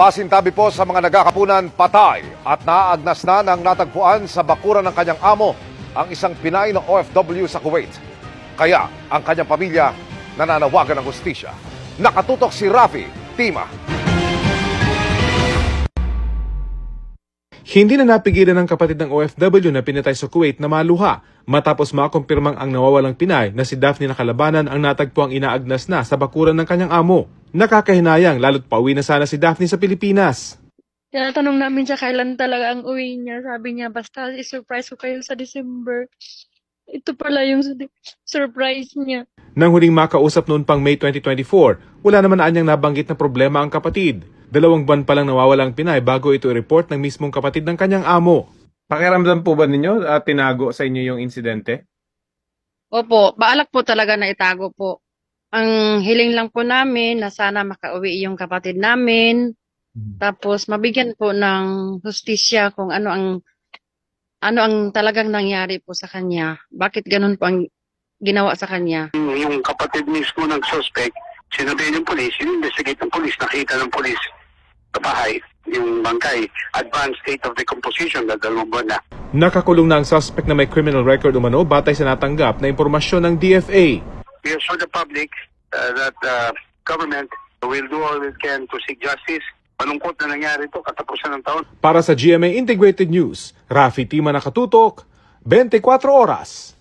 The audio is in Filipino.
Pasintabi po sa mga nagkakapunan, patay at naaagnas na ng natagpuan sa bakuran ng kanyang amo ang isang Pinay na OFW sa Kuwait. Kaya ang kanyang pamilya nananawagan ng hustisya. Nakatutok si Rafi Tima. Hindi na napigilan ng kapatid ng OFW na pinatay sa Kuwait na maluha matapos makumpirmang ang nawawalang Pinay na si Daphne Nakalabanan ang natagpuang inaagnas na sa bakuran ng kanyang amo. Nakakahinayang lalo't pauwi na sana si Daphne sa Pilipinas. Tinatanong namin siya kailan talaga ang uwi niya. Sabi niya, basta i-surprise ko kayo sa December. Ito pala yung surprise niya. Nang huling makausap noon pang May 2024, wala naman anyang nabanggit na problema ang kapatid. 2 buwan pa lang nawawalang Pinay bago ito i-report ng mismong kapatid ng kanyang amo. Pakiramdam po ba ninyo at tinago sa inyo yung insidente? Opo, baalak po talaga na itago po. Ang hiling lang po namin na sana makauwi yung kapatid namin. Tapos mabigyan po ng hustisya kung ano ang talagang nangyari po sa kanya. Bakit ganun po ang ginawa sa kanya? Yung kapatid mismo ng suspect, sinabi ng polis, investigate ng polis, nakita ng polis sa bahay, yung bangkay, advanced state of decomposition, 2 buwan na. Nakakulong na ang suspect na may criminal record umano batay sa natanggap na impormasyon ng DFA. We assure the public that government will do all it can to seek justice. Malungkot na nangyari ito, katapusan ng taon. Para sa GMA Integrated News, Rafi Tima, nakatutok, 24 oras.